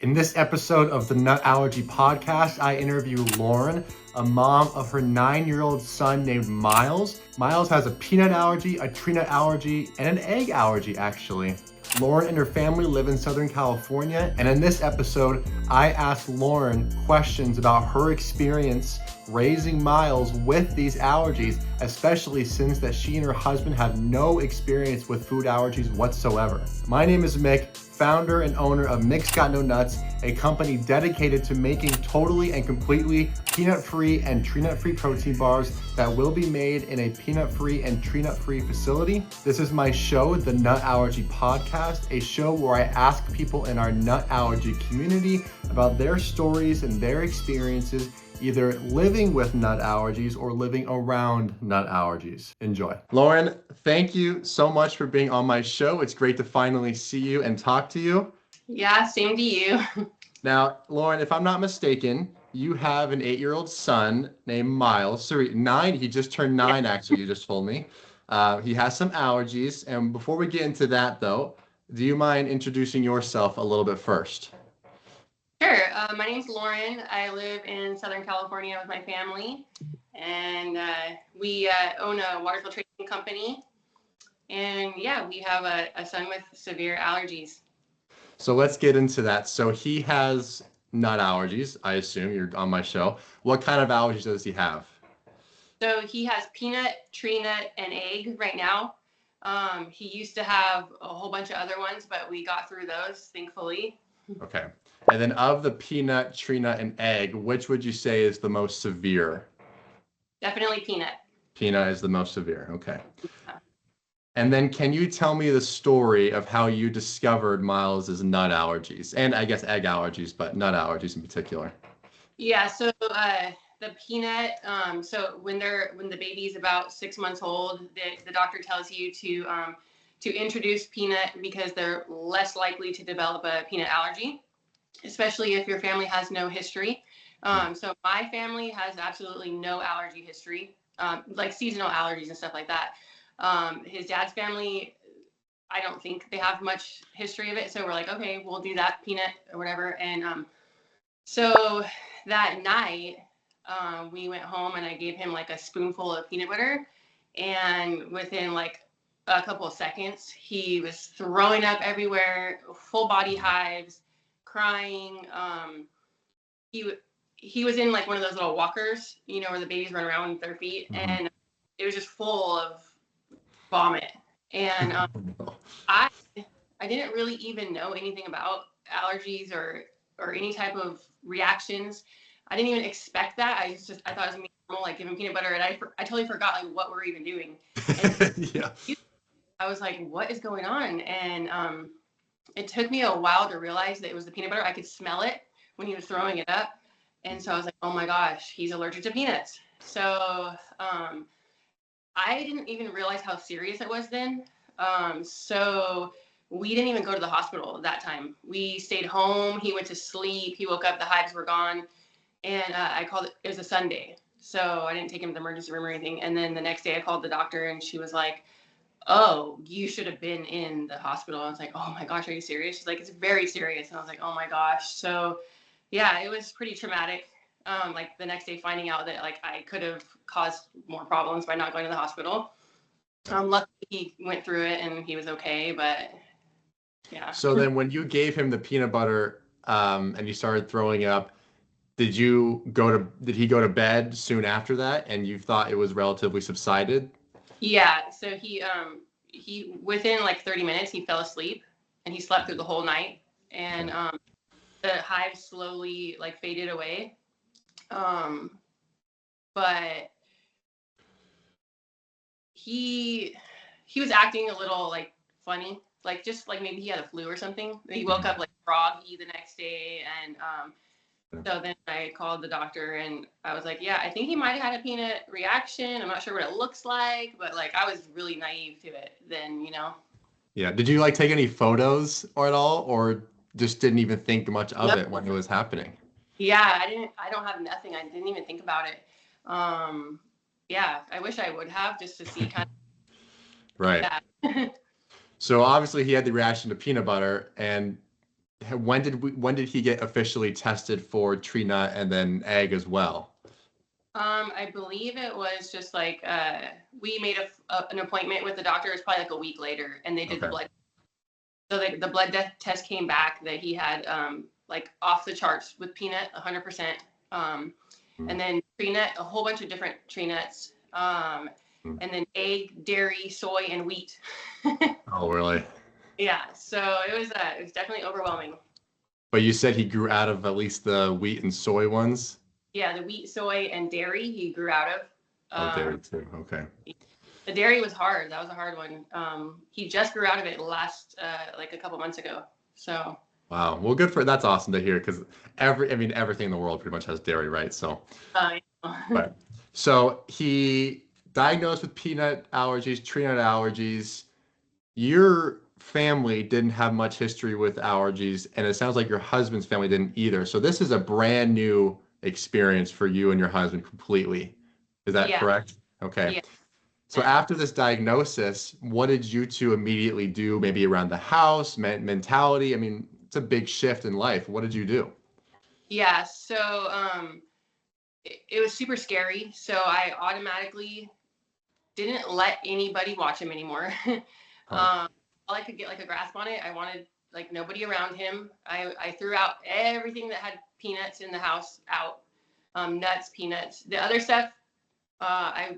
In this episode of the Nut Allergy Podcast, I interview Lauren, a mom of her 9-year-old son named Miles. Miles has a peanut allergy, a tree nut allergy, and an egg allergy, actually. Lauren and her family live in Southern California, and in this episode, I asked Lauren questions about her experience raising Miles with these allergies, especially since that she and her husband have no experience with food allergies whatsoever. My name is Mick, founder and owner of Mick's Got No Nuts, a company dedicated to making totally and completely peanut-free and tree nut-free protein bars that will be made in a peanut-free and tree nut-free facility. This is my show, the Nut Allergy Podcast, a show where I ask people in our nut allergy community about their stories and their experiences either living with nut allergies or living around nut allergies. Enjoy. Lauren, thank you so much for being on my show. It's great to finally see you and talk to you. Yeah, same to you. Now, Lauren, if I'm not mistaken, you have an 8-year-old son named Miles. Sorry, 9. He just turned 9, actually, you just told me. He has some allergies. And before we get into that, though, do you mind introducing yourself a little bit first? Sure. My name's Lauren. I live in Southern California with my family, and we own a water filtration company. And yeah, we have a son with severe allergies. So let's get into that. So he has nut allergies, I assume. You're on my show. What kind of allergies does he have? So he has peanut, tree nut, and egg right now. He used to have a whole bunch of other ones, but we got through those, thankfully. Okay. And then of the peanut, tree nut, and egg, which would you say is the most severe? Definitely peanut. Peanut is the most severe. Okay. And then can you tell me the story of how you discovered Miles's nut allergies? And I guess egg allergies, but nut allergies in particular. Yeah, so the peanut, so when the baby's about 6 months old, the doctor tells you to introduce peanut because they're less likely to develop a peanut allergy, especially if your family has no history. So my family has absolutely no allergy history, like seasonal allergies and stuff like that. His dad's family, I don't think they have much history of it. So we're like, okay, we'll do that peanut or whatever. And so that night, we went home and I gave him like a spoonful of peanut butter. And within like a couple of seconds, he was throwing up everywhere, full body hives, crying. He was in like one of those little walkers, you know, where the babies run around with their feet, and it was just full of vomit. And I didn't really even know anything about allergies or any type of reactions. I didn't even expect that. I thought it was normal, like giving peanut butter, and I totally forgot like what we're even doing. And Yeah. I was like, what is going on? And it took me a while to realize that it was the peanut butter. I could smell it when he was throwing it up. And so I was like, oh my gosh, he's allergic to peanuts. So I didn't even realize how serious it was then. So we didn't even go to the hospital that time. We stayed home. He went to sleep. He woke up. The hives were gone. And I called it was a Sunday. So I didn't take him to the emergency room or anything. And then the next day I called the doctor and she was like, oh, you should have been in the hospital. I was like, oh my gosh, are you serious? She's like, it's very serious. And I was like, oh my gosh. So yeah, it was pretty traumatic. Like the next day finding out that like I could have caused more problems by not going to the hospital. Luckily he went through it and he was okay, but yeah. So then when you gave him the peanut butter and he started throwing up, did he go to bed soon after that and you thought it was relatively subsided? Yeah, so he within like 30 minutes he fell asleep and he slept through the whole night, and the hives slowly like faded away, but he was acting a little like funny, like just like maybe he had a flu or something. He woke up like froggy the next day, and so then I called the doctor and I was like, yeah, I think he might have had a peanut reaction. I'm not sure what it looks like, but like I was really naive to it then, you know? Yeah. Did you like take any photos or at all, or just didn't even think much of it when it was happening? Yeah, I don't have nothing. I didn't even think about it. Yeah, I wish I would have just to see kind of. Right. Yeah. So obviously he had the reaction to peanut butter, and when did he get officially tested for tree nut and then egg as well? I believe it was just like we made an appointment with the doctor. It was probably like a week later, and they did the Okay. blood. So the blood test came back that he had like off the charts with peanut, 100%, and then tree nut, a whole bunch of different tree nuts, and then egg, dairy, soy, and wheat. Oh, really? Yeah, so it was definitely overwhelming. But you said he grew out of at least the wheat and soy ones? Yeah, the wheat, soy, and dairy he grew out of. Oh, dairy too. Okay. The dairy was hard. That was a hard one. He just grew out of it last, like a couple months ago. So. Wow. Well, that's awesome to hear because everything in the world pretty much has dairy, right? So, Yeah. but so he diagnosed with peanut allergies, tree nut allergies. Your family didn't have much history with allergies, and it sounds like your husband's family didn't either. So this is a brand new experience for you and your husband completely. Is that Yeah. correct? Okay. Yeah. So after this diagnosis, what did you two immediately do, maybe around the house, mentality? I mean, it's a big shift in life. What did you do? Yeah. So it was super scary. So I automatically didn't let anybody watch him anymore. Huh. All I could get like a grasp on it. I wanted like nobody around him. I threw out everything that had peanuts in the house out, nuts, peanuts. The other stuff, I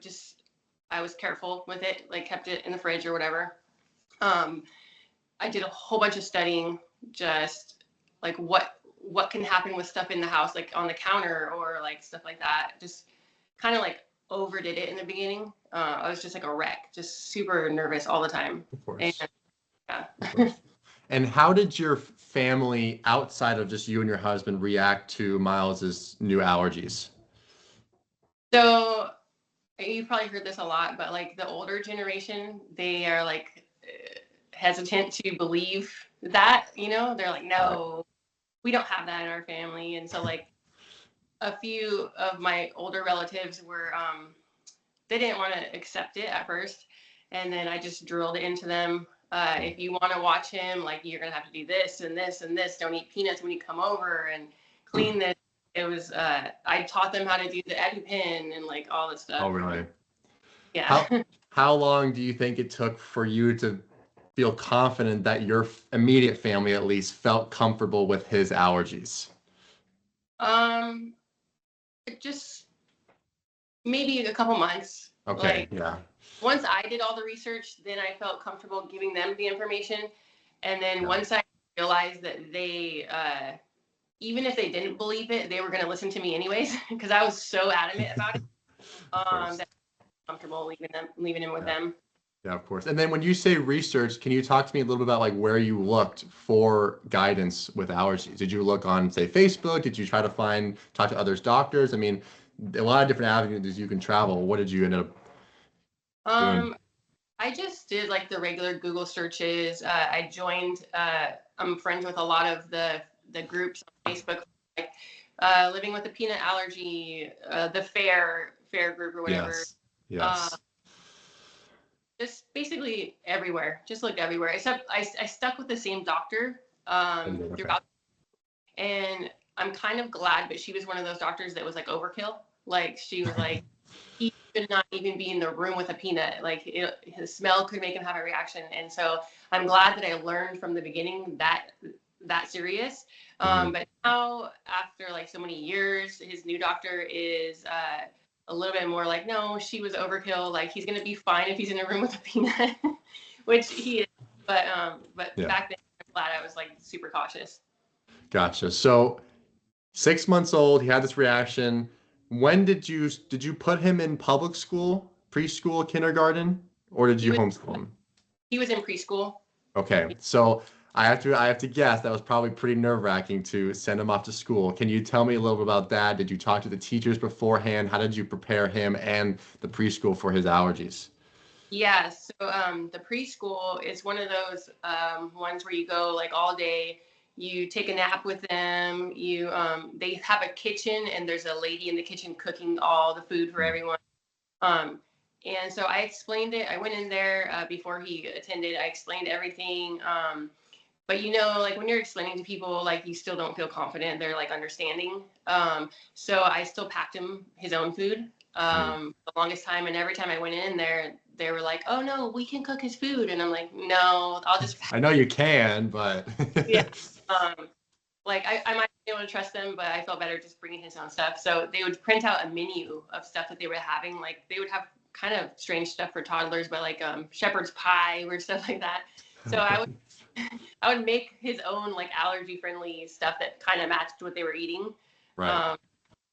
was careful with it, like kept it in the fridge or whatever. I did a whole bunch of studying, just like what can happen with stuff in the house, like on the counter or like stuff like that. Just kind of like overdid it in the beginning. I was just like a wreck, just super nervous all the time. Of And course. yeah. Of course. And how did your family, outside of just you and your husband, react to Miles's new allergies? So you've probably heard this a lot, but like the older generation, they are like hesitant to believe that, they're like, Right. no, we don't have that in our family. And so like a few of my older relatives were they didn't want to accept it at first, and then I just drilled it into them. If you want to watch him, like you're gonna have to do this and this and this. Don't eat peanuts when you come over, and clean this. It was I taught them how to do the EpiPen and like all this Oh, stuff. really? Yeah. How long do you think it took for you to feel confident that your immediate family at least felt comfortable with his allergies? um just maybe a couple months. Okay, Like yeah. once I did all the research, then I felt comfortable giving them the information. And then Yeah. once I realized that they, even if they didn't believe it, they were going to listen to me anyways, because I was so adamant about it. Of course. That I'm comfortable leaving him with Yeah. them. Yeah, of course. And then when you say research, can you talk to me a little bit about like where you looked for guidance with allergies? Did you look on, say, Facebook? Did you try to talk to others doctors? I mean, a lot of different avenues you can travel. What did you end up doing? Um, I just did like the regular Google searches. I joined. I'm friends with a lot of the groups on Facebook, like living with a peanut allergy, the fair group or whatever. Yes. Uh, Yes. just basically everywhere. Just looked everywhere. Except I stuck with the same doctor Okay. throughout, and I'm kind of glad. But she was one of those doctors that was like overkill. Like she was like, he should not even be in the room with a peanut. Like his smell could make him have a reaction. And so I'm glad that I learned from the beginning that serious. Mhm. But now after like so many years, his new doctor is a little bit more like, no, she was overkill. Like he's gonna be fine if he's in a room with a peanut, which he is. But Yeah. back then, I'm glad I was like super cautious. Gotcha. So 6 months old, he had this reaction. When did you put him in public school, preschool, kindergarten, or did He you was homeschool him? he was in preschool. Okay, so I have to guess that was probably pretty nerve-wracking to send him off to school. Can you tell me a little bit about that? Did you talk to the teachers beforehand? How did you prepare him and the preschool for his allergies? Yeah, so the preschool is one of those ones where you go like all day. You take a nap with them. They have a kitchen, and there's a lady in the kitchen cooking all the food for everyone. Um, and so I explained it. I went in there before he attended. I explained everything. but like when you're explaining to people, like you still don't feel confident. They're like understanding. So I still packed him his own food the longest time. And every time I went in there, they were like, "Oh no, we can cook his food." And I'm like, "No, I'll just." I know you can, but Yeah. Like I might be able to trust them, but I felt better just bringing his own stuff. So they would print out a menu of stuff that they were having. Like they would have kind of strange stuff for toddlers, but like shepherd's pie or stuff like that. So I would make his own like allergy friendly stuff that kind of matched what they were eating. Right.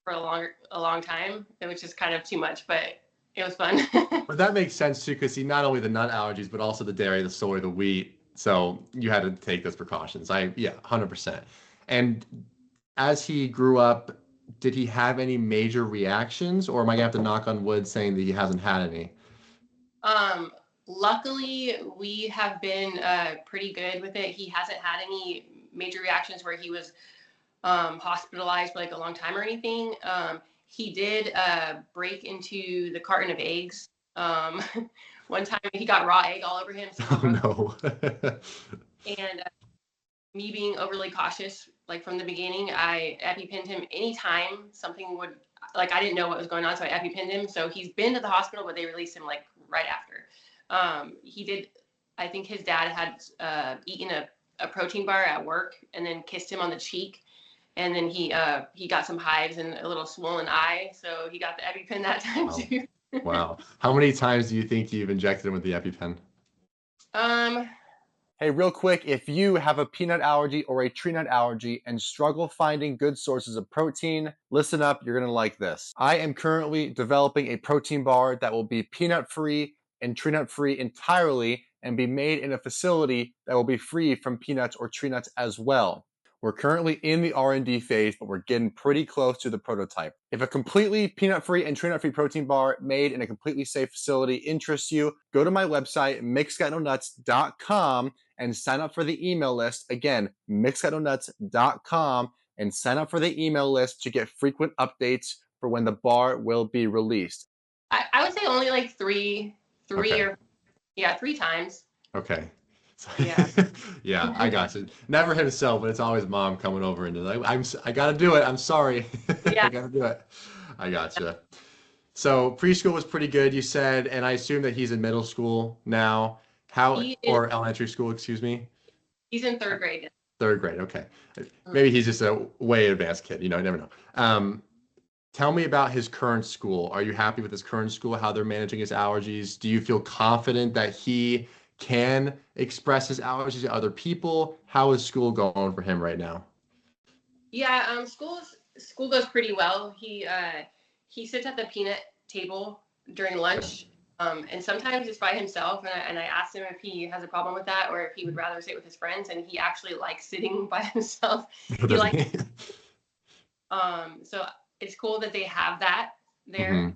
For a long time. It was just kind of too much, but it was fun. But that makes sense too, because not only the nut allergies, but also the dairy, the soy, the wheat. So you had to take those precautions. Yeah, 100%. And as he grew up, did he have any major reactions, or am I gonna have to knock on wood saying that he hasn't had any? Luckily, we have been pretty good with it. He hasn't had any major reactions where he was hospitalized for like a long time or anything. He did break into the carton of eggs. One time he got raw egg all over him. So Oh no. and me being overly cautious, like from the beginning, I EpiPenned him anytime something would, like I didn't know what was going on, so I EpiPenned him. So he's been to the hospital, but they released him like right after. He did, I think his dad had eaten a protein bar at work and then kissed him on the cheek. And then he got some hives and a little swollen eye, so he got the EpiPen that time too. Wow. How many times do you think you've injected him with the EpiPen? Hey, real quick, if you have a peanut allergy or a tree nut allergy and struggle finding good sources of protein, listen up, you're going to like this. I am currently developing a protein bar that will be peanut free and tree nut free entirely and be made in a facility that will be free from peanuts or tree nuts as well. We're currently in the R&D phase, but we're getting pretty close to the prototype. If a completely peanut-free and tree-nut-free protein bar made in a completely safe facility interests you, go to my website, micksgotnonuts.com, and sign up for the email list. Again, micksgotnonuts.com, and sign up for the email list to get frequent updates for when the bar will be released. I would say only like three Okay. or 3 times. Okay. Yeah. Yeah, I got you. Never himself, but it's always mom coming over and like, I gotta do it. I'm sorry. Yeah. I gotta do it. I gotcha. So preschool was pretty good, you said, and I assume that he's in middle school now. Or elementary school, excuse me. He's in 3rd grade. 3rd grade, okay. Maybe he's just a way advanced kid, you never know. Tell me about his current school. Are you happy with his current school, how they're managing his allergies? Do you feel confident that he can express his allergies to other people? How is school going for him right now? Yeah, school goes pretty well. He sits at the peanut table during lunch, and sometimes it's by himself. And I asked him if he has a problem with that or if he would rather sit with his friends. And he actually likes sitting by himself. He likes. So it's cool that they have that there.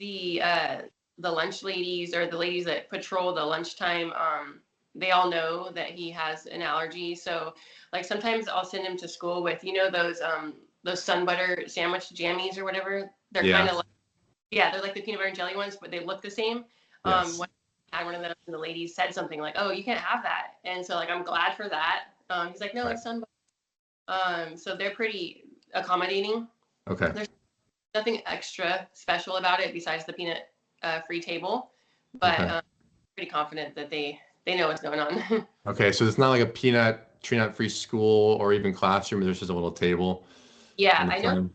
Mm-hmm. The lunch ladies or the ladies that patrol the lunchtime, they all know that he has an allergy. So like sometimes I'll send him to school with, those sun butter sandwich jammies or whatever. They're kind of like, they're like the peanut butter and jelly ones, but they look the same. Yes. When I had one of those and the ladies said something like, "Oh, you can't have that." And so like, I'm glad for that. He's like, "No, it's sun butter." So they're pretty accommodating. Okay. There's nothing extra special about it besides the peanut free table, but pretty confident that they know what's going on. Okay, so it's not like a tree nut free school or even classroom. There's just a little table. Yeah, I know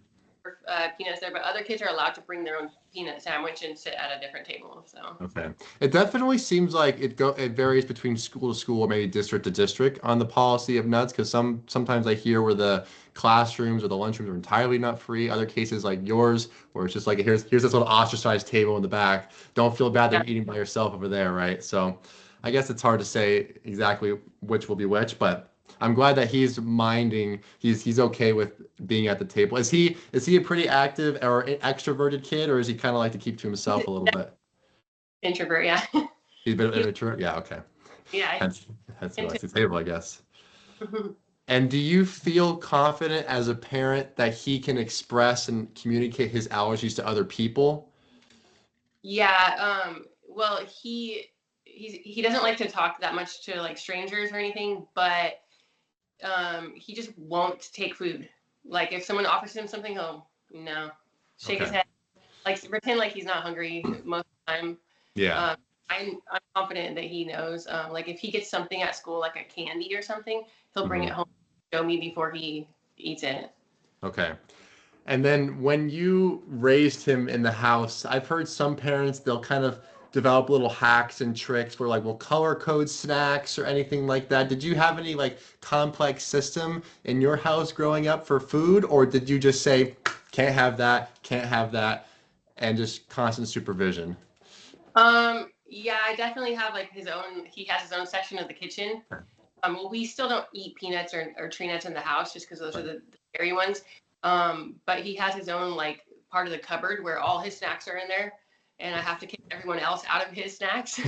peanuts there, but other kids are allowed to bring their own peanut sandwich and sit at a different table. So okay, it definitely seems like it varies between school to school or maybe district to district on the policy of nuts, because sometimes I hear where the classrooms or the lunchrooms are entirely nut free. Other cases like yours where it's just like here's this little ostracized table in the back. Don't feel bad that you're eating by yourself over there, right? So I guess it's hard to say exactly which will be which, but I'm glad that he's okay with being at the table. Is he a pretty active or extroverted kid, or is he kind of like to keep to himself a little bit? Introvert, yeah. He's a bit of an introvert? Yeah, okay. Yeah. That's who likes the table, I guess. And do you feel confident as a parent that he can express and communicate his allergies to other people? Yeah, well, he doesn't like to talk that much to like strangers or anything, but he just won't take food. Like if someone offers him something, he'll no, shake his head, like pretend like he's not hungry most of the time. Yeah. I'm confident that he knows. Like if he gets something at school, like a candy or something, he'll bring it home, show me before he eats it. Okay. And then when you raised him in the house, I've heard some parents, they'll kind of develop little hacks and tricks where like we'll color code snacks or anything like that. Did you have any like complex system in your house growing up for food, or did you just say, can't have that, and just constant supervision? Yeah, I definitely have like he has his own section of the kitchen. Well, we still don't eat peanuts or tree nuts in the house just because those are the scary ones. But he has his own like part of the cupboard where all his snacks are in there, and I have to kick everyone else out of his snacks.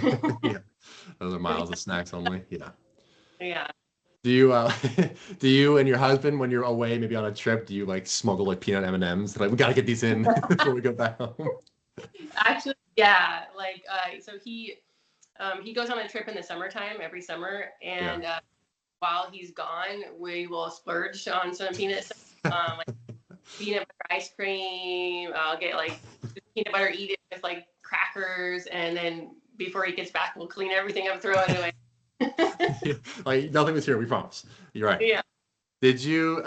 Yeah, those are Miles' snacks only. Yeah. Yeah. Do you do you and your husband when you're away, maybe on a trip, do you like smuggle like peanut M&Ms? Like we gotta get these in before we go back home. Actually, yeah. Like, so he goes on a trip in the summertime every summer, and while he's gone, we will splurge on some peanuts, like peanut butter ice cream. I'll get like peanut butter, eat it with like crackers, and then before he gets back, we'll clean everything up, throw it away. Like nothing was here, we promise. You're right. Yeah. Did you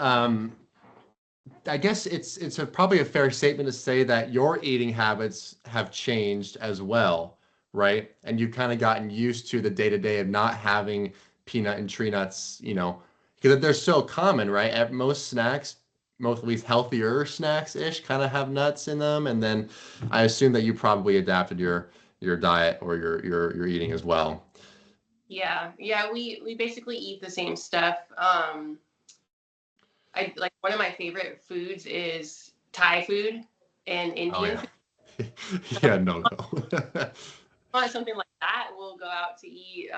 I guess it's probably a fair statement to say that your eating habits have changed as well, right? And you've kind of gotten used to the day-to-day of not having peanut and tree nuts, you know, because they're so common, right? At most snacks, most at least healthier snacks-ish kind of have nuts in them. And then I assume that you probably adapted your diet or your eating as well. Yeah. We basically eat the same stuff. I like one of my favorite foods is Thai food and Indian food. Yeah, no go. Want something like that, we'll go out to eat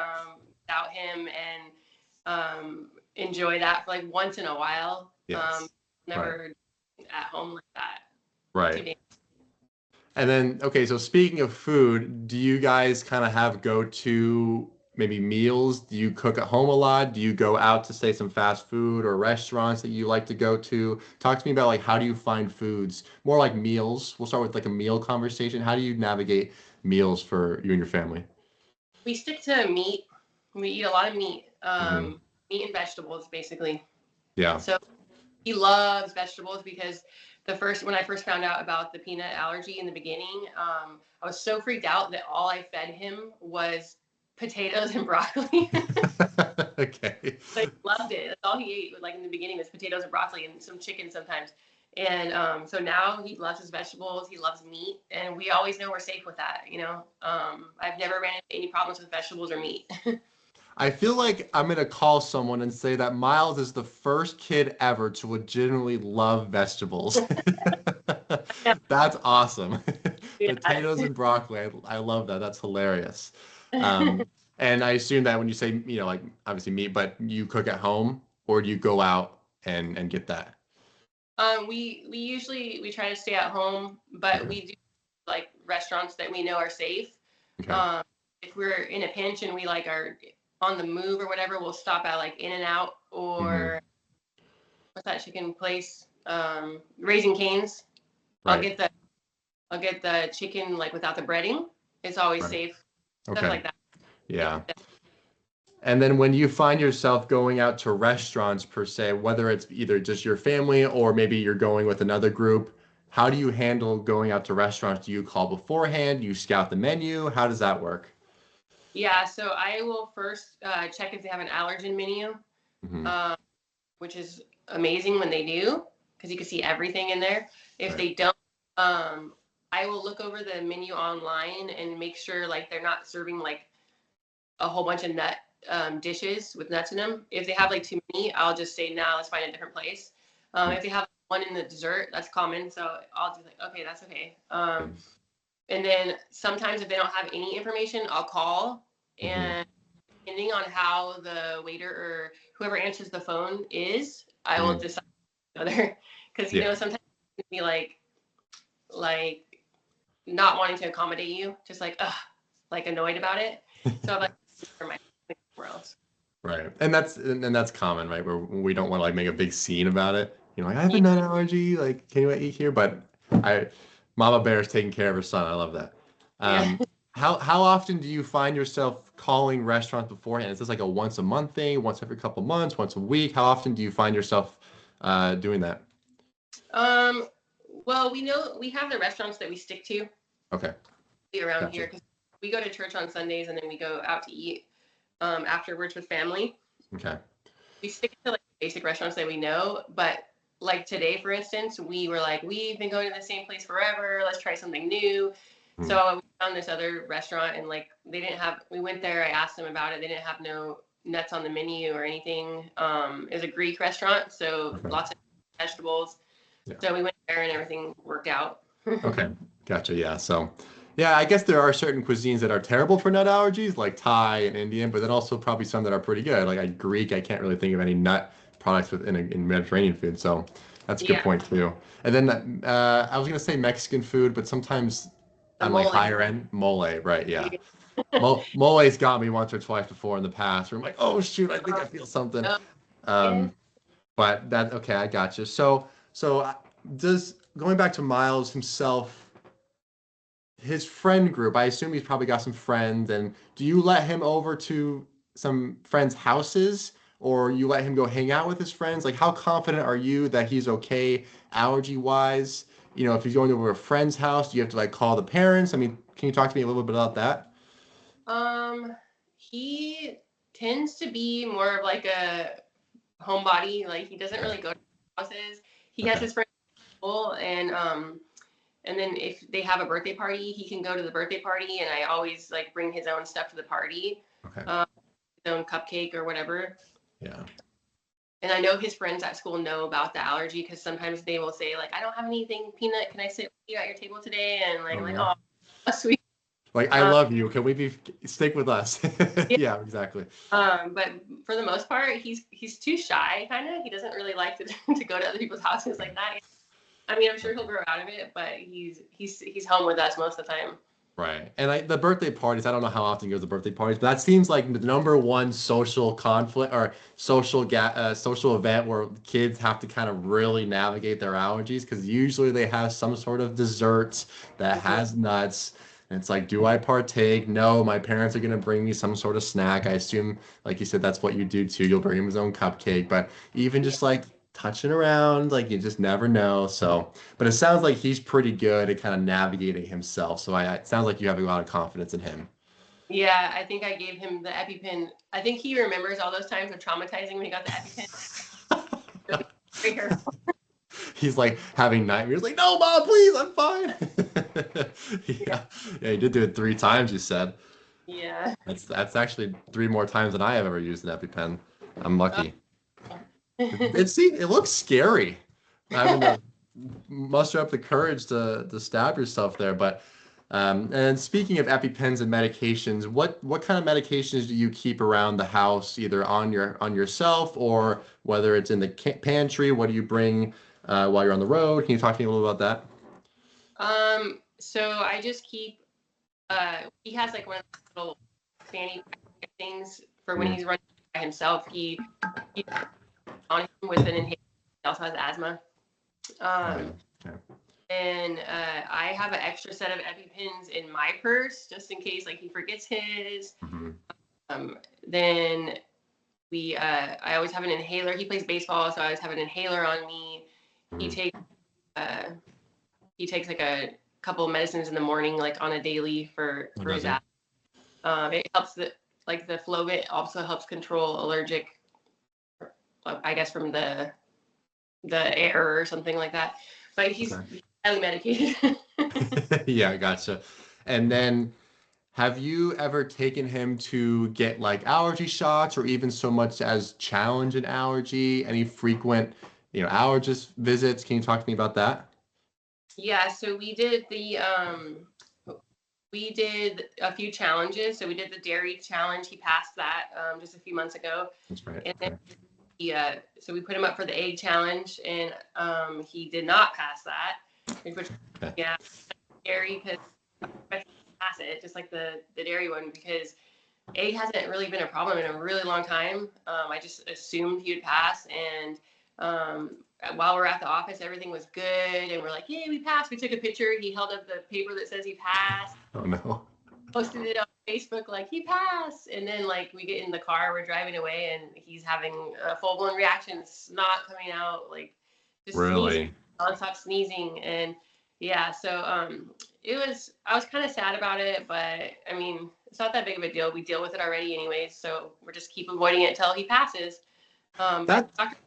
without him and enjoy that for like once in a while. Yes. Never at home like that. Right. And then, okay, so speaking of food, do you guys kind of have go-to maybe meals? Do you cook at home a lot? Do you go out to say some fast food or restaurants that you like to go to? Talk to me about like how do you find foods? More like meals. We'll start with like a meal conversation. How do you navigate meals for you and your family? We stick to meat. We eat a lot of meat. Meat and vegetables basically. Yeah. So he loves vegetables because when I first found out about the peanut allergy in the beginning, I was so freaked out that all I fed him was potatoes and broccoli. Okay. Like loved it. That's all he ate. Like in the beginning was potatoes and broccoli and some chicken sometimes. And so now he loves his vegetables. He loves meat, and we always know we're safe with that. You know, I've never ran into any problems with vegetables or meat. I feel like I'm gonna call someone and say that Miles is the first kid ever to legitimately love vegetables. Yeah. That's awesome. Yeah. Potatoes and broccoli. I love that. That's hilarious. And I assume that when you say, you know, like obviously meat, but you cook at home or do you go out and get that? We usually try to stay at home, but Okay. we do like restaurants that we know are safe. Okay. If we're in a pinch and we like are on the move or whatever, we'll stop at like In-N-Out or what's that chicken place? Raising Cane's. I'll Right. get the chicken like without the breading. It's always Right. safe. Stuff Okay. like that. Yeah. And then when you find yourself going out to restaurants per se, whether it's either just your family or maybe you're going with another group, how do you handle going out to restaurants? Do you call beforehand? Do you scout the menu? How does that work? Yeah, so I will first check if they have an allergen menu, Hmm. which is amazing when they do because you can see everything in there. If Right. they don't, I will look over the menu online and make sure like they're not serving like a whole bunch of nut dishes with nuts in them. If they have like too many, I'll just say, nah, let's find a different place. If they have one in the dessert, that's common. So I'll do like, okay, that's okay. And then sometimes if they don't have any information, I'll call. And depending on how the waiter or whoever answers the phone is, I will decide whether, because you know, sometimes it can be like not wanting to accommodate you, just like, ugh, like annoyed about it. So I'm like, for my somewhere else. Right. And that's common, right? Where we don't want to like make a big scene about it. You know, like I have a Yeah. nut allergy. Like, can you eat here? But I, Mama Bear is taking care of her son. I love that. Yeah. Um, how often do you find yourself calling restaurants beforehand? Is this like a once a month thing, once every couple months, once a week? How often do you find yourself doing that? Um, well, we know we have the restaurants that we stick to Okay, around gotcha. here because we go to church on Sundays and then we go out to eat afterwards with family. Okay. We stick to like basic restaurants that we know, but like today, for instance, we were like, we've been going to the same place forever. Let's try something new. Hmm. So we found this other restaurant and like they didn't have. We went there. I asked them about it. They didn't have no nuts on the menu or anything. It was a Greek restaurant, so Okay. lots of vegetables. Yeah. So we went there and everything worked out. Okay, gotcha. Yeah. So, yeah, I guess there are certain cuisines that are terrible for nut allergies, like Thai and Indian, but then also probably some that are pretty good. Like Greek, I can't really think of any nut products in Mediterranean food. So that's a good Yeah, point too. And then I was gonna say Mexican food, but sometimes the on like mole. higher end, mole, right? Yeah. Mole's got me once or twice before in the past where I'm like, oh shoot, I think I feel something. Oh, yeah. Um, but that okay, I got you. So does going back to Miles himself, his friend group, I assume he's probably got some friends, and do you let him over to some friends' houses or you let him go hang out with his friends? Like how confident are you that he's okay allergy wise? You know, if he's going over a friend's house, do you have to like call the parents? I mean, can you talk to me a little bit about that? He tends to be more of like a homebody. Like he doesn't Okay. really go to houses. He has Okay. his friends at school, and then if they have a birthday party, he can go to the birthday party. And I always like bring his own stuff to the party, Okay. his own cupcake or whatever. Yeah. And I know his friends at school know about the allergy because sometimes they will say like, "I don't have anything, Peanut. Can I sit with you at your table today?" And like, Oh I'm like, yeah. "Oh, that's sweet." Like I Um, love you. Can we be stick with us? yeah. Yeah, exactly. But for the most part, he's too shy, kind of. He doesn't really like to to go to other people's houses like that. I mean, I'm sure he'll grow out of it, but he's home with us most of the time. Right. And the birthday parties, I don't know how often he goes to birthday parties, but that seems like the number one social conflict or social event where kids have to kind of really navigate their allergies because usually they have some sort of dessert that Mhm. has nuts. And it's like, do I partake? No, my parents are going to bring me some sort of snack. I assume, like you said, that's what you do too. You'll bring him his own cupcake. But even Yeah. just like touching around, like you just never know. So. But it sounds like he's pretty good at kind of navigating himself. So it sounds like you have a lot of confidence in him. Yeah, I think I gave him the EpiPen. I think he remembers all those times of traumatizing when he got the EpiPen. So he's very careful. He's like having nightmares, like, no, mom, please, I'm fine. Yeah. Yeah, yeah, he did do it 3 times. You said Yeah. that's actually 3 more times than I have ever used an EpiPen. I'm lucky. It looks scary having to muster up the courage to stab yourself there. But and speaking of EpiPens and medications, what kind of medications do you keep around the house, either on yourself or whether it's in the pantry? What do you bring while you're on the road? Can you talk to me a little about that? So I just keep. He has like one of those little fanny pack things for when Mm, he's running by himself. He on him with an inhaler. He also has asthma. oh yeah. Um, Okay. and I have an extra set of EpiPens in my purse just in case like he forgets his. Mhm. Then I always have an inhaler. He plays baseball, so I always have an inhaler on me. He Mhm. takes uh, he takes like a couple of medicines in the morning, like on a daily Oh, for does his he? asthma. It helps like the Flovit also helps control allergic, I guess from the air or something like that. But he's Okay. highly medicated. Yeah, gotcha. And then have you ever taken him to get like allergy shots or even so much as challenge an allergy? Any frequent, allergist visits? Can you talk to me about that? Yeah, so we did a few challenges. So we did the dairy challenge. He passed that just a few months ago, That's right. and then Okay. so we put him up for the egg challenge, and he did not pass that, which Okay. yeah, scary because pass it just like the dairy one because egg hasn't really been a problem in a really long time. I just assumed he would pass, and while we're at the office, everything was good, and we're like, "Yay, we passed!" We took a picture. He held up the paper that says he passed. Oh no. Posted it on Facebook like he passed, and then like we get in the car, we're driving away, and he's having a full-blown reaction, snot coming out, like just Really? sneezing, nonstop sneezing, and yeah, so I was kind of sad about it, but I mean, it's not that big of a deal. We deal with it already anyways, so we're just keep avoiding it until he passes. But That the doctor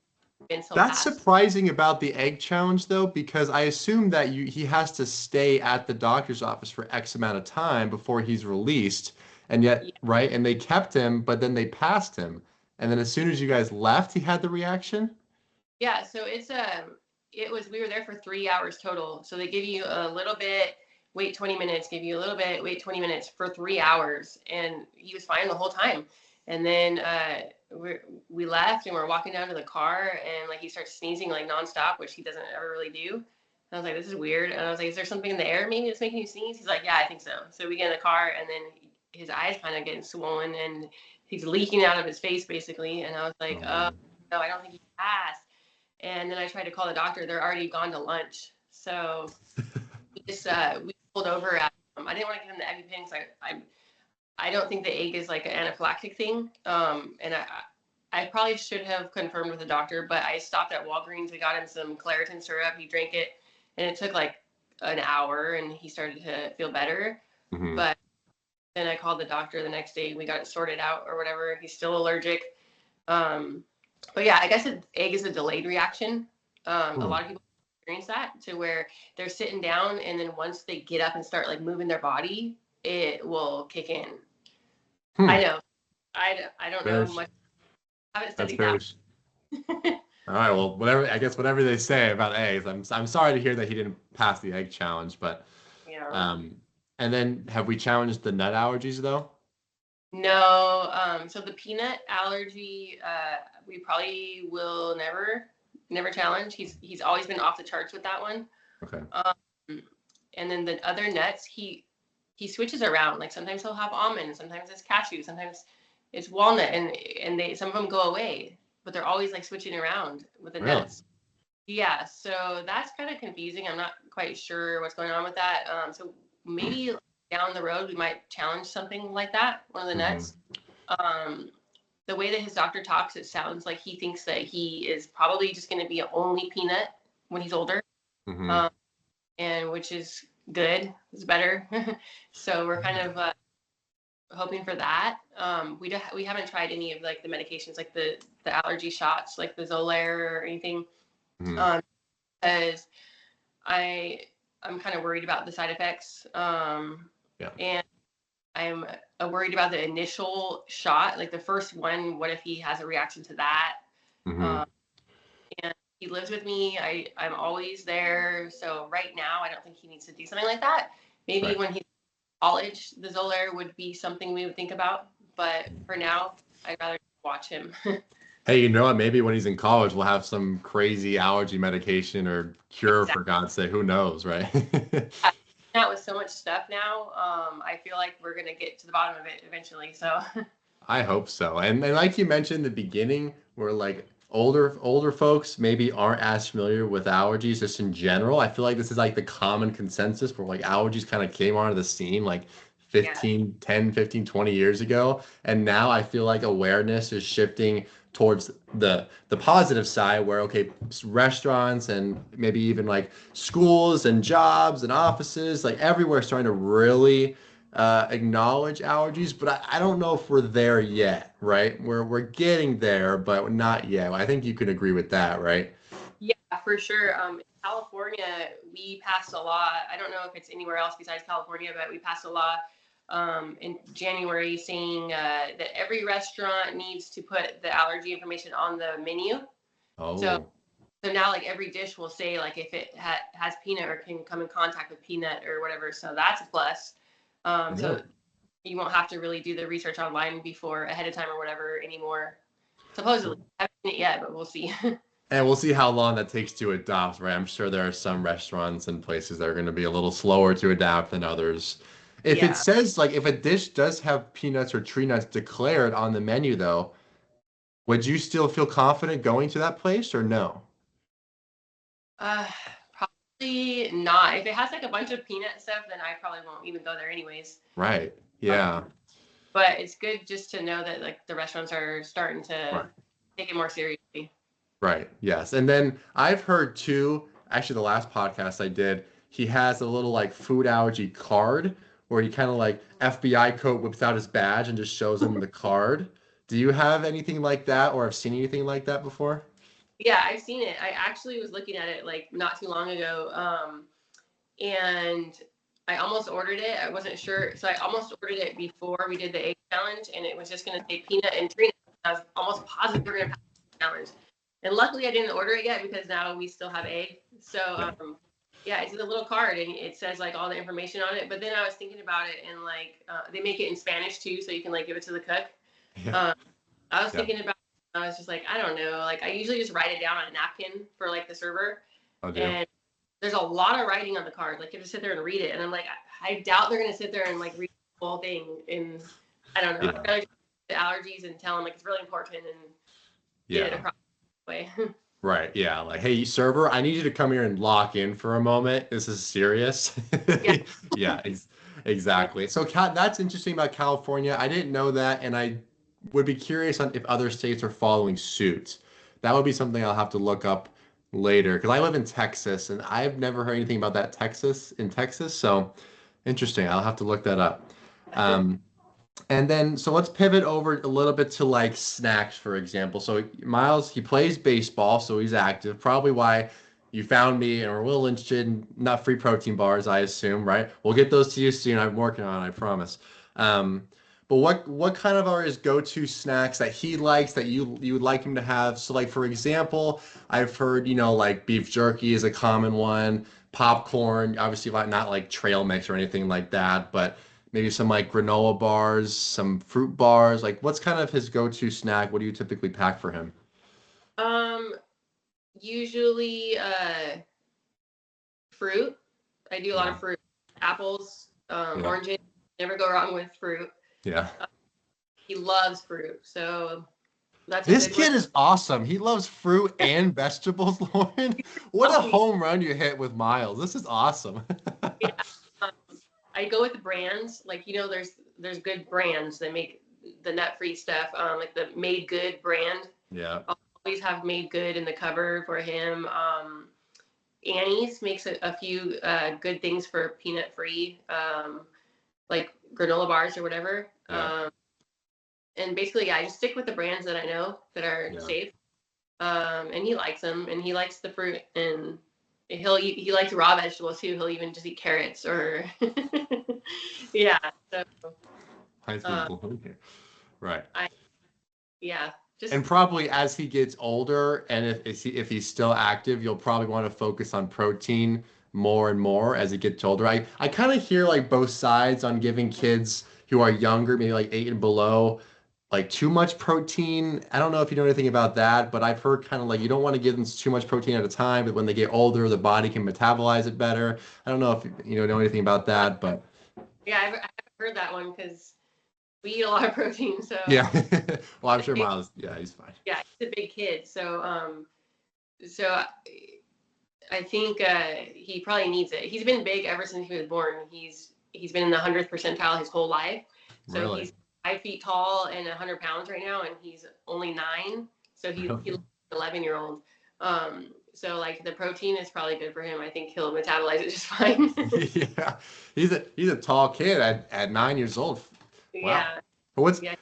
been so That's fast. surprising about the egg challenge, though, because I assume that he has to stay at the doctor's office for X amount of time before he's released. And yet, right? And they kept him, but then they passed him. And then as soon as you guys left, he had the reaction? Yeah, so we were there for 3 hours total. So they give you a little bit, wait 20 minutes, give you a little bit, wait 20 minutes for 3 hours. And he was fine the whole time. And then we left and we're walking down to the car, and like he starts sneezing like nonstop, which he doesn't ever really do. And I was like, this is weird. And I was like, is there something in the air maybe that's making you sneeze? He's like, yeah, I think so. So we get in the car, and then his eyes kind of getting swollen, and he's leaking out of his face basically. And I was like, no, I don't think he passed. And then I tried to call the doctor. They're already gone to lunch. So we pulled over at, I didn't want to give him the EpiPen because I don't think the egg is like an anaphylactic thing. And I probably should have confirmed with the doctor, but I stopped at Walgreens. We got him some Claritin syrup. He drank it, and it took like an hour, and he started to feel better. Mm-hmm. But then I called the doctor the next day. We got it sorted out or whatever. He's still allergic. But yeah, I guess egg is a delayed reaction. A lot of people experience that, to where they're sitting down, and then once they get up and start like moving their body, it will kick in. I know. I don't know much. I haven't studied that. All right. Well, whatever they say about eggs, I'm sorry to hear that he didn't pass the egg challenge, but Yeah. And then have we challenged the nut allergies though? No. So the peanut allergy, we probably will never challenge. He's always been off the charts with that one. Okay. And then the other nuts, he switches around. Like sometimes he'll have almond, sometimes it's cashew, sometimes it's walnut, and some of them go away, but they're always like switching around with the nuts. Yeah, so that's kind of confusing. I'm not quite sure what's going on with that. So maybe down the road we might challenge something like that, one of the nuts. The way that his doctor talks, it sounds like he thinks that he is probably just going to be only peanut when he's older, and which is good. It's better. So we're kind of hoping for that. We haven't tried any of like the medications, like the allergy shots, like the Xolair or anything, because I'm kind of worried about the side effects. And I'm worried about the initial shot, like the first one. What if he has a reaction to that? And he lives with me. I'm always there. So right now, I don't think he needs to do something like that. Maybe when he's in college, the Xolair would be something we would think about. But for now, I'd rather watch him. Hey, you know what? Maybe when he's in college, we'll have some crazy allergy medication or cure, for God's sake. Who knows, right? Out with so much stuff now, I feel like we're going to get to the bottom of it eventually. So I hope so. And like you mentioned in the beginning, we're like older folks maybe aren't as familiar with allergies just in general. I feel like this is like the common consensus where like allergies kind of came onto the scene like 10, 15, 20 years ago. And now I feel like awareness is shifting towards the positive side where, okay, restaurants and maybe even like schools and jobs and offices, like everywhere starting to really acknowledge allergies, but I don't know if we're there yet, right? We're getting there, but not yet. I think you can agree with that, right? Yeah, for sure. In California, we passed a law. I don't know if it's anywhere else besides California, but we passed a law in January saying that every restaurant needs to put the allergy information on the menu. So now like every dish will say like if it has peanut or can come in contact with peanut or whatever. So that's a plus. So you won't have to really do the research online before ahead of time or whatever anymore. Supposedly, I haven't seen it yet, but we'll see. And we'll see how long that takes to adopt, right? I'm sure there are some restaurants and places that are going to be a little slower to adapt than others. If it Yeah. says like if a dish does have peanuts or tree nuts declared on the menu though, would you still feel confident going to that place or no? Uh, Probably not. If it has like a bunch of peanut stuff, then I probably won't even go there anyways. Right. Um, Yeah. but it's good just to know that like the restaurants are starting to Right. take it more seriously. Right. Yes. And then I've heard too, actually the last podcast I did, he has a little like food allergy card where he kind of like FBI code whips out his badge and just shows him the card. Do you have anything like that or have seen anything like that before? Yeah, I've seen it. I actually was looking at it like not too long ago. And I almost ordered it. I wasn't sure. So I almost ordered it before we did the egg challenge, and it was just going to say peanut and tree nuts. I was almost positive we are going to pass the challenge. And luckily, I didn't order it yet because now we still have egg. So, Yeah. yeah, it's a little card, and it says like all the information on it. But then I was thinking about it, and like they make it in Spanish too, so you can like give it to the cook. Yeah. I was Yeah. thinking about. I was just like, I don't know. Like I usually just write it down on a napkin for like the server, I do. and there's a lot of writing on the card. Like you have to sit there and read it, and I'm like, I doubt they're gonna sit there and like read the whole thing. And I don't know. Yeah. I'd rather just the allergies and tell them like it's really important and get it Yeah. across the way. Right. Yeah. Like, hey, server, I need you to come here and lock in for a moment. This is serious. Yeah. Yeah, exactly. So that's interesting about California. I didn't know that, and I would be curious on if other states are following suit. That would be something I'll have to look up later because I live in Texas and I've never heard anything about that in Texas. So interesting. I'll have to look that up. Um, and then, so let's pivot over a little bit to like snacks, for example. So Miles, he plays baseball, so he's active. Probably why you found me and are a little interested in nut-free protein bars, I assume, right? We'll get those to you soon. I'm working on it, I promise. But what kind of are his go-to snacks that he likes that you would like him to have? So like for example, I've heard, like beef jerky is a common one, popcorn, obviously like not like trail mix or anything like that, but maybe some like granola bars, some fruit bars. Like, what's kind of his go-to snack? What do you typically pack for him? um, Usually fruit. I do a lot Yeah. of fruit. Apples, Yeah. oranges. Never go wrong with fruit. Yeah. He loves fruit, so that's a This good one. kid is awesome. He loves fruit and vegetables, Lauren. What a home run you hit with Miles. This is awesome. Yeah. Um, I go with the brands. Like, there's good brands that make the nut-free stuff. Like the Made Good brand. Yeah. I'll always have Made Good in the cover for him. Annie's makes a few good things for peanut-free, like granola bars or whatever. Yeah. And basically, yeah, I just stick with the brands that I know that are Yeah. safe. And he likes them, and he likes the fruit, and he likes raw vegetables too. He'll even just eat carrots or yeah. So High school balloon here. Right. yeah, just And probably as he gets older, and if he's still active, you'll probably want to focus on protein more and more as he gets older. I kind of hear like both sides on giving kids who are younger, maybe like 8 and below, like too much protein. I don't know if you know anything about that, but I've heard kind of like you don't want to give them too much protein at a time, but when they get older, the body can metabolize it better. I don't know if you know anything about that, but yeah. I haven't heard that one because we eat a lot of protein. So yeah. Well, I'm sure Miles, yeah, he's fine. yeah, he's a big kid. So I think he probably needs it. He's been big ever since he was born. He's been in the 100th percentile his whole life. So Really? he's 5 feet tall and 100 pounds right now, and he's only 9. So he looks like an 11-year-old. So like the protein is probably good for him. I think he'll metabolize it just fine. Yeah, he's a tall kid at 9 years old. Wow. Yeah. But what's Yeah.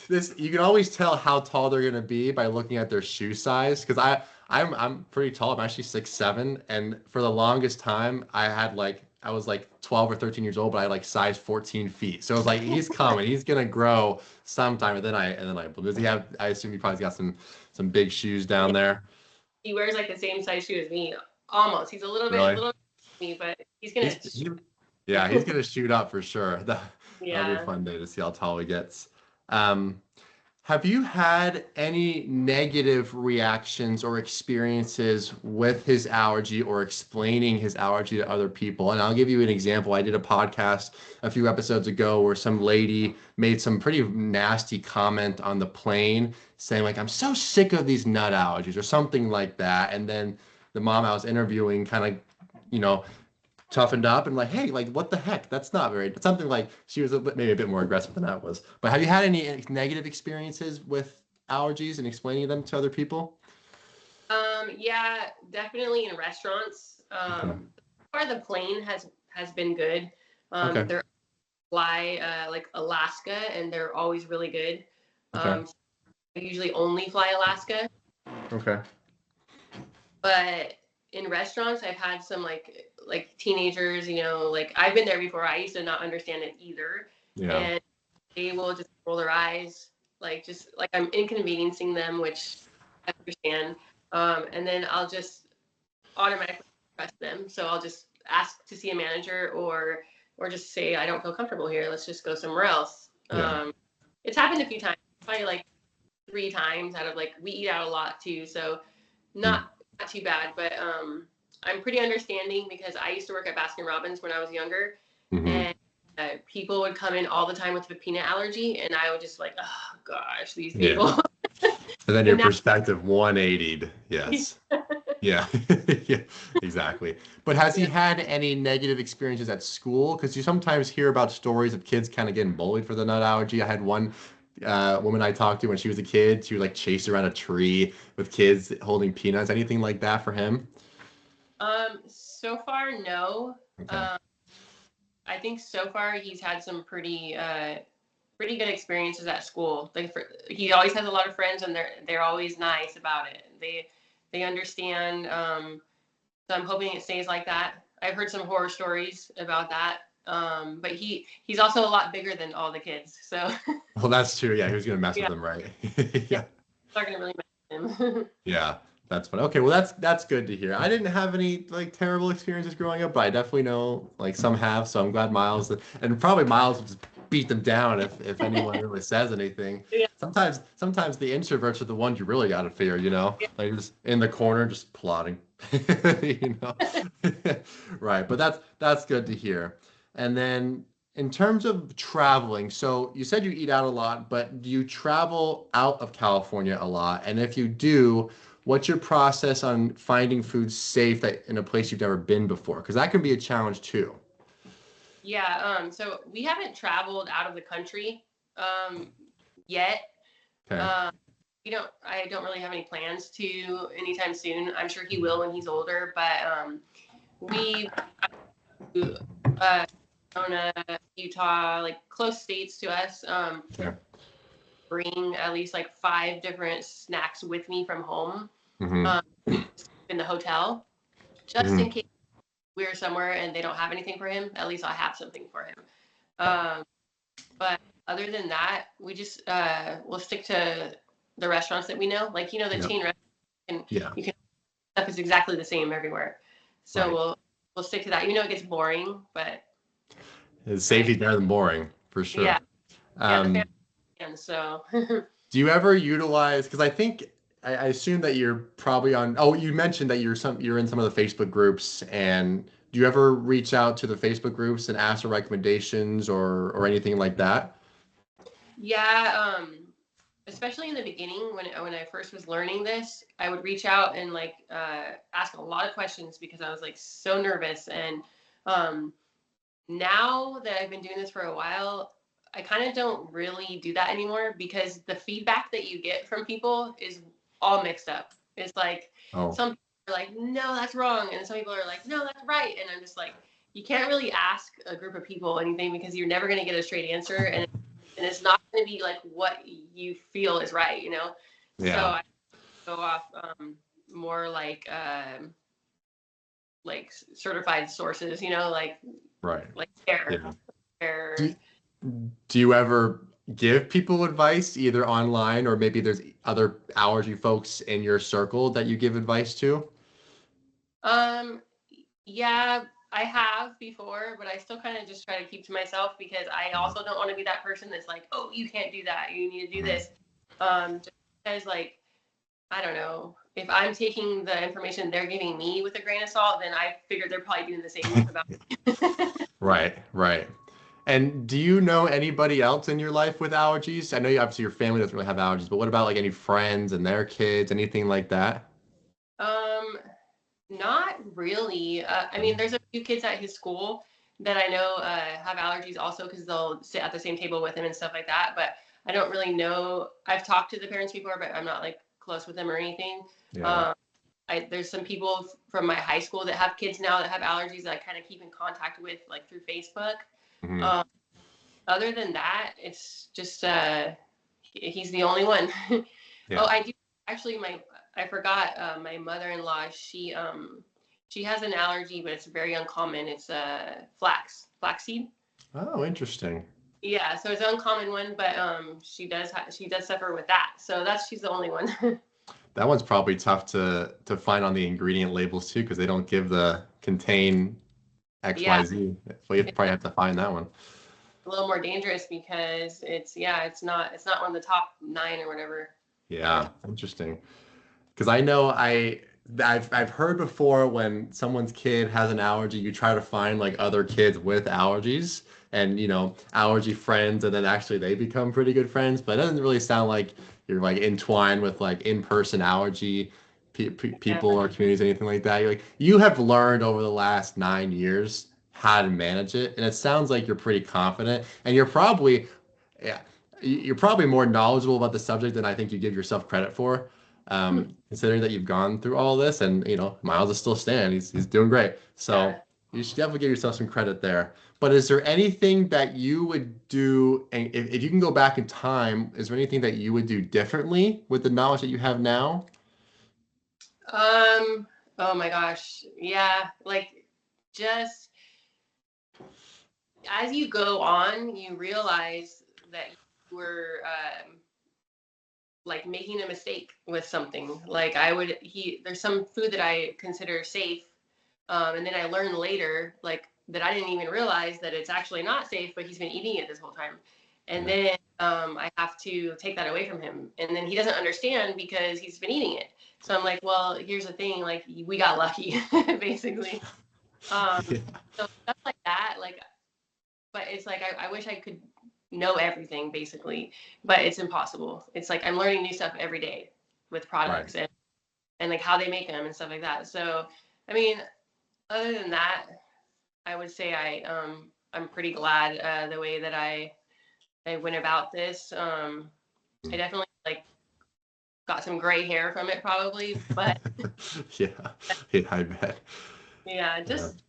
this? You can always tell how tall they're gonna be by looking at their shoe size. Because I'm pretty tall. I'm actually 6'7", and for the longest time I was like 12 or 13 years old, but I had like size 14 feet. So it was like he's coming. He's gonna grow sometime. And then does he have? I assume he probably got some big shoes down there. He wears like the same size shoe as me. Almost. He's a little Really? bit me, but he's gonna. Yeah, he's gonna shoot up for sure. That'll be Yeah. a fun day to see how tall he gets. Have you had any negative reactions or experiences with his allergy or explaining his allergy to other people? And I'll give you an example. I did a podcast a few episodes ago where some lady made some pretty nasty comment on the plane saying like, I'm so sick of these nut allergies or something like that. And then the mom I was interviewing kind of, you know, toughened up and like, hey, like what the heck? That's not very, something like she was maybe a bit more aggressive than I was. But have you had any negative experiences with allergies and explaining them to other people? Yeah, definitely in restaurants. Okay. Or the plane has been good. Okay. They're fly like Alaska, and they're always really good. Okay. I usually only fly Alaska, Okay. but in restaurants, I've had some like teenagers. Like I've been there before. I used to not understand it either, Yeah. and they will just roll their eyes, like just like I'm inconveniencing them, which I understand. And then I'll just automatically trust them. So I'll just ask to see a manager or just say I don't feel comfortable here. Let's just go somewhere else. Yeah. It's happened a few times, probably like 3 times out of like we eat out a lot too, so Mm. not too bad. But I'm pretty understanding because I used to work at Baskin Robbins when I was younger, Mm-hmm. and people would come in all the time with a peanut allergy, and I would just like, oh gosh, these Yeah. people. And then And your now, perspective 180'd. Yes. Yeah. Yeah, exactly. But has he yeah. had any negative experiences at school? Because you sometimes hear about stories of kids kind of getting bullied for the nut allergy. I had one woman I talked to when she was a kid. She was like chased around a tree with kids holding peanuts. Anything like that for him? So far, no. Okay. Um, I think so far he's had some pretty good experiences at school. He always has a lot of friends, and they're always nice about it. They understand. So I'm hoping it stays like that. I've heard some horror stories about that. But he's also a lot bigger than all the kids, so Well, that's true. Yeah, he was gonna mess with yeah, them, right? yeah, Yeah. not gonna really mess with him. Yeah, that's fun. Okay, well that's good to hear. I didn't have any like terrible experiences growing up, but I definitely know like some have. So I'm glad and probably Miles will just beat them down if anyone really says anything. Yeah, Sometimes the introverts are the ones you really got to fear, yeah. like just in the corner just plotting, you know. Right, but that's good to hear. And then in terms of traveling, so you said you eat out a lot, but do you travel out of California a lot? And if you do, what's your process on finding food safe that in a place you've never been before? Because that can be a challenge too. Yeah, so we haven't traveled out of the country yet. Okay. Um, I don't really have any plans to anytime soon. I'm sure he will when he's older, but we uh, Arizona, Utah, like close states to us. Okay. Bring at least like 5 different snacks with me from home Mm-hmm. um, in the hotel, just Mm-hmm. in case we're somewhere and they don't have anything for him. At least I'll have something for him. Um, but other than that, we just we'll stick to the restaurants that we know. Like the Yep. chain restaurant, and Yeah. you can stuff is exactly the same everywhere. So Right. we'll stick to that. It gets boring, but Safety's I better than boring for yeah sure. yeah the family Um, and so Do you ever utilize, because I think I assume that you're probably on, oh, you mentioned that you're in some of the Facebook groups, and do you ever reach out to the Facebook groups and ask for recommendations or anything like that? yeah especially in the beginning when I first was learning this, I would reach out and like ask a lot of questions because I was like so nervous. And um, now that I've been doing this for a while, I kind of don't really do that anymore because the feedback that you get from people is all mixed up. It's like Oh, some people are like, no, that's wrong. And some people are like, no, that's right. And I'm just like, you can't really ask a group of people anything because you're never going to get a straight answer. And it's not going to be like what you feel is right. So yeah, I go off more like certified sources, right. like Yeah. care. Do, do you ever give people advice either online or maybe there's other allergy folks in your circle that you give advice to? Um, yeah, I have before, but I still kind of just try to keep to myself because I Mhm. also don't want to be that person that's like, oh, you can't do that. You need to do Mhm. this. Just because, like, I don't know, if I'm taking the information they're giving me with a grain of salt, then I figured they're probably doing the same about me. Right, right. And do you know anybody else in your life with allergies? I know you obviously your family doesn't really have allergies, but what about like any friends and their kids, anything like that? Um, Not really. I mean, there's a few kids at his school that I know have allergies also because they'll sit at the same table with him and stuff like that. But I don't really know. I've talked to the parents before, but I'm not like close with them or anything. Yeah. Um, there's some people from my high school that have kids now that have allergies that I kind of keep in contact with, like through Facebook. Hmm. Um, Other than that, it's just he's the only one. Yeah. Oh, I do actually. I forgot. My mother-in-law. She has an allergy, but it's very uncommon. It's flaxseed. Oh, interesting. Yeah, so it's an uncommon one, but she does suffer with that. So she's the only one. That one's probably tough to find on the ingredient labels too, because they don't give the contain Yeah, XYZ. So you it's probably have to find that one. a little more dangerous because it's not one of the top 9 or whatever. Yeah, interesting. Because I know I've heard before when someone's kid has an allergy, you try to find like other kids with allergies and allergy friends, and then actually they become pretty good friends. But it doesn't really sound like you're like entwined with like in-person allergy Yeah. people or communities, anything like that. You have learned over the last 9 years how to manage it, and it sounds like you're pretty confident, and yeah, you're probably more knowledgeable about the subject than I think you give yourself credit for. Considering that you've gone through all this, and Miles is still staying, he's doing great. So Yeah. you should definitely give yourself some credit there. But is there anything that you would do, and if you can go back in time, is there anything that you would do differently with the knowledge that you have now? Oh my gosh. Yeah. Like, just as you go on, you realize that you were like making a mistake with something. Like there's some food that I consider safe, and then I learned later, like that I didn't even realize that it's actually not safe, but he's been eating it this whole time. And Yeah. then I have to take that away from him, and then he doesn't understand because he's been eating it. So I'm like, well, here's the thing, like we got lucky, basically. Um, Yeah. so stuff like that, like, but it's like I wish I could know everything basically, but it's impossible. It's like I'm learning new stuff every day with Right. products and like how they make them and stuff like that. So I mean, other than that, I would say I'm pretty glad the way that I went about this. I definitely like got some gray hair from it probably, but Yeah. Yeah, I bet. yeah, Yeah. just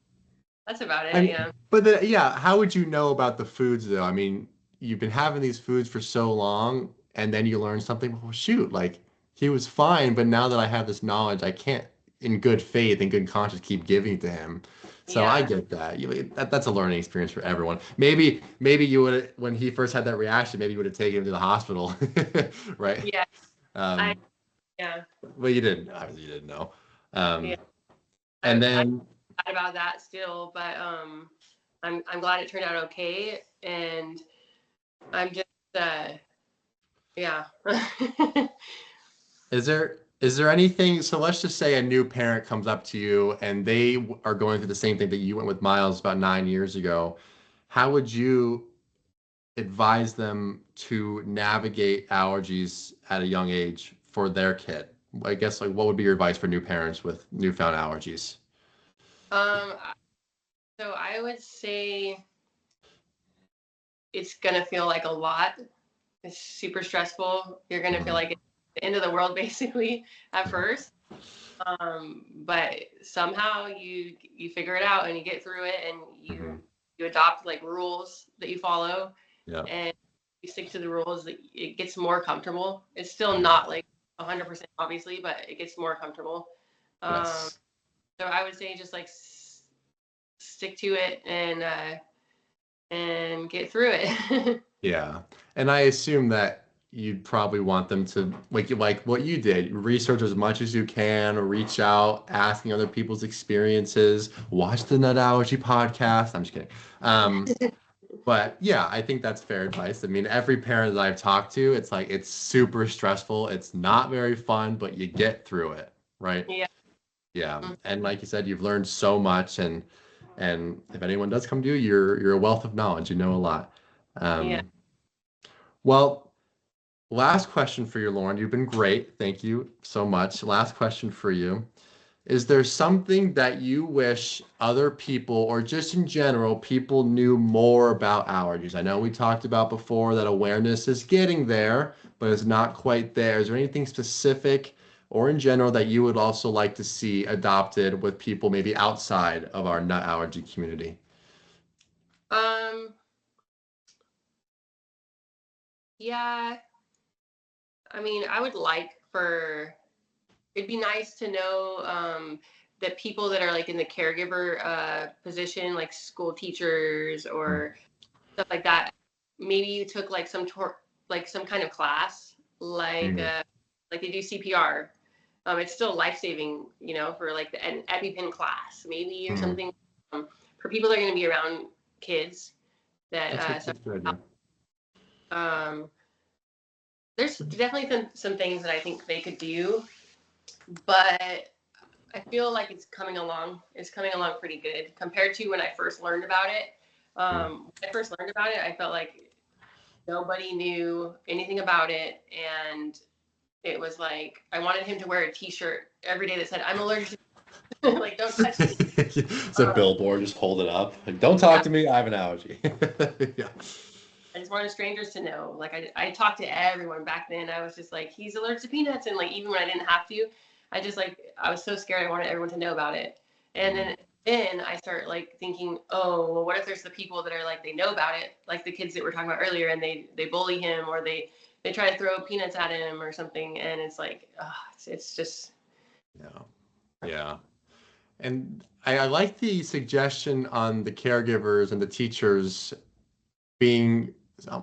that's about I it. mean, Yeah. but yeah, how would you know about the foods though? I mean, you've been having these foods for so long, and then you learn something. Well, shoot, like he was fine, but now that I have this knowledge, I can't, in good faith and good conscience, keep giving to him. So I Yeah. get that. That's a learning experience for everyone. Maybe you would, when he first had that reaction, maybe you would have taken him to the hospital, right? Yeah. I Um, yeah. well, you didn't. Obviously, you didn't know. Yeah. And I'm then, sad about that still, but I'm glad it turned out okay, and I'm just yeah. is there anything, so let's just say a new parent comes up to you and they are going through the same thing that you went with Miles about 9 years ago. How would you advise them to navigate allergies at a young age for their kid? I guess like what would be your advice for new parents with newfound allergies? um, so I would say it's gonna feel like a lot. It's super stressful. You're gonna feel Mhm. like it's the end of the world basically at first. But somehow you figure it out and you get through it and Mhm. you adopt like rules that you follow Yeah. and you stick to the rules. It gets more comfortable. It's still Mhm. not like 100% obviously, but it gets more comfortable. Um, Yes. so I would say just like stick to it and get through it. Yeah. And I assume that you'd probably want them to like what you did, research as much as you can, reach out, asking other people's experiences, watch the Nut Allergy podcast. I'm just kidding. Um, But yeah, I think that's fair advice. I mean, every parent that I've talked to, it's like it's super stressful. It's not very fun, but you get through it, right? Yeah. Yeah. And like you said, you've learned so much, and if anyone does come to you, you're a wealth of knowledge. You know a lot. Yeah. Um, well, last question for you, Lauren. You've been great. Thank you so much. Last question for you. Is there something that you wish other people, or just in general, people knew more about allergies? I know we talked about before that awareness is getting there, but it's not quite there. Is there anything specific or in general that you would also like to see adopted with people maybe outside of our nut allergy community? Um, yeah, I mean, I would like for it'd be nice to know that people that are like in the caregiver position, like school teachers Mm, or stuff like that, maybe you took like like some kind of class, mm, like they do CPR. It's still life saving, for like an EpiPen class, maybe or mm. something for people that are going to be around kids that That's a good idea. um, there's definitely some things that I think they could do, but I feel like it's coming along. It's coming along pretty good compared to when I first learned about it. Mm. When I first learned about it, I felt like nobody knew anything about it, and it was like I wanted him to wear a T-shirt every day that said, "I'm allergic to," like don't touch me. It's a billboard, just hold it up. Like, don't Yeah, talk to me, I have an allergy. Yeah. I just wanted strangers to know. Like I talked to everyone back then. I was just like, he's allergic to peanuts, and like even when I didn't have to, I was so scared. I wanted everyone to know about it. And Mm. then I start like thinking, oh, well, what if there's the people that are like they know about it, like the kids that we're talking about earlier, and they bully him or they try to throw peanuts at him or something, and it's like, it's just Yeah. Yeah. And I like the suggestion on the caregivers and the teachers being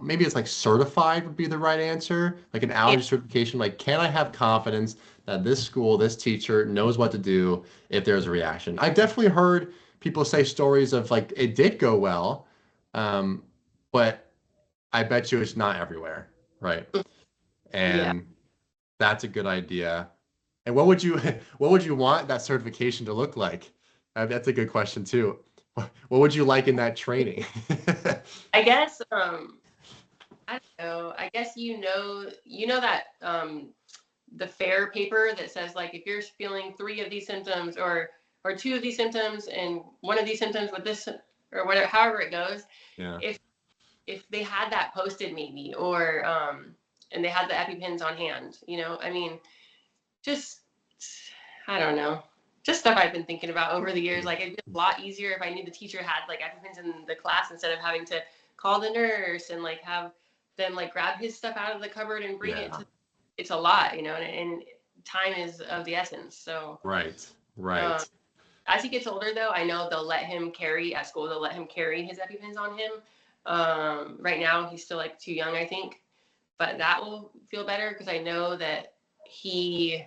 maybe it's like certified would be the right answer, like an yeah, allergy certification. Like, can I have confidence that this school, this teacher knows what to do if there's a reaction? I've definitely heard people say stories of like it did go well, um, but I bet you it's not everywhere, right? yeah. And that's a good idea. And what would you what would you want that certification to look like? That's a good question too. What would you like in that training? I guess I don't know. I guess you know that the FAIR paper that says like if you're feeling three of these symptoms or two of these symptoms and one of these symptoms with this or whatever, however it goes, Yeah. if they had that posted maybe or and they had the EpiPens on hand, I mean, just I don't know. Just stuff I've been thinking about over the years. Like it'd be a lot easier if I knew the teacher had like EpiPens in the class instead of having to call the nurse and like have them like grab his stuff out of the cupboard and bring it Yeah. to. It's a lot, and time is of the essence. So Right. um, Right. as he gets older, though, I know they'll let him carry at school. They'll let him carry his EpiPens on him. Right now, he's still like too young, I think, but that will feel better because I know that he's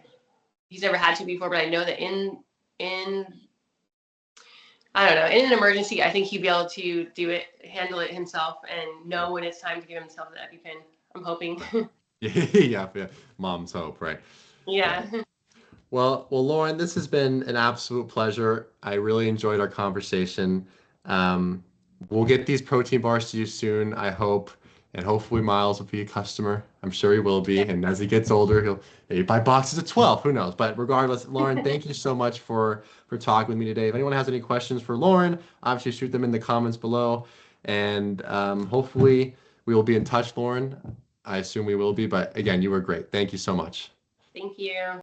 never had to before. But I know that in I don't know in an emergency, I think he'd be able to handle it himself, and know when it's time to give himself the EpiPen. I'm hoping. Yeah, yeah. Mom's hope, right? Yeah. Yeah. Well, Lauren, this has been an absolute pleasure. I really enjoyed our conversation. Um, we'll get these protein bars to you soon, I hope, and hopefully Miles will be a customer. I'm sure he will be, and as he gets older, he'll maybe buy boxes of 12. Who knows? But regardless, Lauren, thank you so much for talking with me today. If anyone has any questions for Lauren, obviously shoot them in the comments below, and hopefully we will be in touch, Lauren. I assume we will be, but again, you were great. Thank you so much. Thank you.